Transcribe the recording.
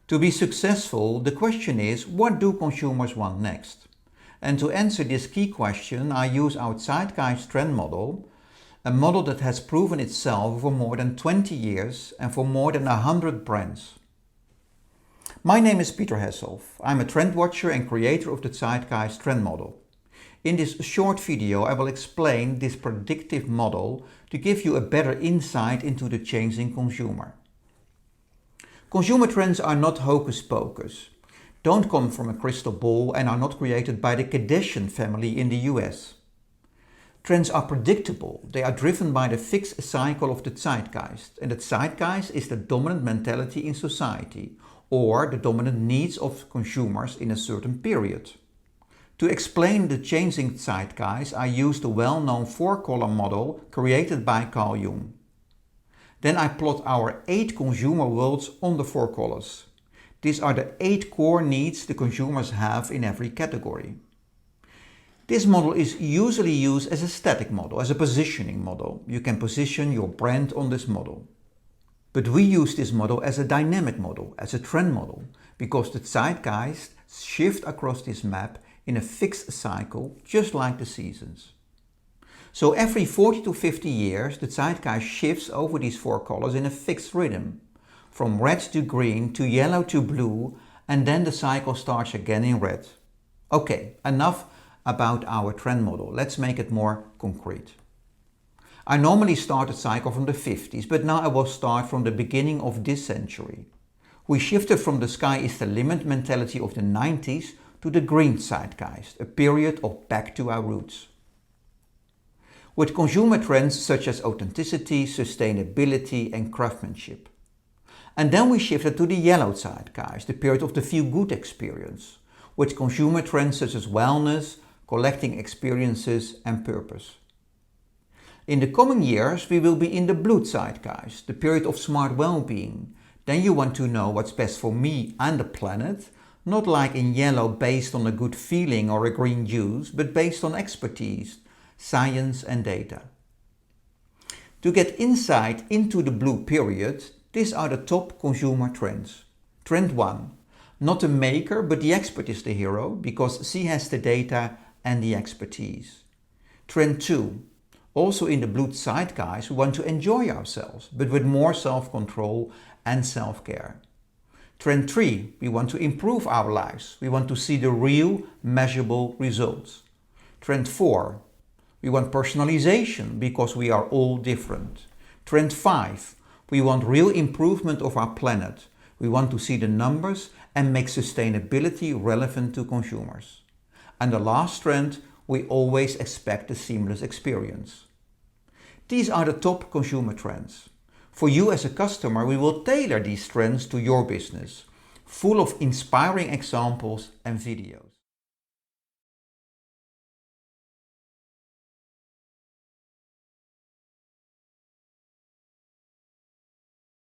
To be successful, the question is, what do consumers want next? And to answer this key question, I use our Zeitgeist Trend Model, a model that has proven itself for more than 20 years and for more than 100 brands. My name is Peter Heshof. I'm a trend watcher and creator of the Zeitgeist Trend Model. In this short video, I will explain this predictive model to give you a better insight into the changing consumer. Consumer trends are not hocus pocus, don't come from a crystal ball and are not created by the Kardashian family in the US. Trends are predictable, they are driven by the fixed cycle of the zeitgeist, and the zeitgeist is the dominant mentality in society or the dominant needs of consumers in a certain period. To explain the changing zeitgeist, I use the well-known four-column model created by Carl Jung. Then I plot our 8 consumer worlds on the 4 colors. These are the 8 core needs the consumers have in every category. This model is usually used as a static model, as a positioning model. You can position your brand on this model. But we use this model as a dynamic model, as a trend model, because the zeitgeist shifts across this map in a fixed cycle, just like the seasons. So every 40 to 50 years, the zeitgeist shifts over these 4 colors in a fixed rhythm, from red to green to yellow to blue, and then the cycle starts again in red. Okay, enough about our trend model. Let's make it more concrete. I normally start a cycle from the 50s, but now I will start from the beginning of this century. We shifted from the sky is the limit mentality of the 90s to the green zeitgeist, a period of back to our roots. With consumer trends such as authenticity, sustainability and craftsmanship. And then we shifted to the yellow zeitgeist, the period of the feel-good experience, with consumer trends such as wellness, collecting experiences and purpose. In the coming years we will be in the blue zeitgeist, the period of smart well-being. Then you want to know what's best for me and the planet, not like in yellow based on a good feeling or a green juice, but based on expertise, science and data. To get insight into the blue period, these are the top consumer trends. Trend 1. Not the maker, but the expert is the hero, because she has the data and the expertise. Trend 2. Also in the blue zeitgeist, we want to enjoy ourselves, but with more self-control and self-care. Trend 3. We want to improve our lives. We want to see the real, measurable results. Trend 4. We want personalization because we are all different. Trend 5. We want real improvement of our planet. We want to see the numbers and make sustainability relevant to consumers. And the last trend, we always expect a seamless experience. These are the top consumer trends. For you as a customer, we will tailor these trends to your business, full of inspiring examples and videos.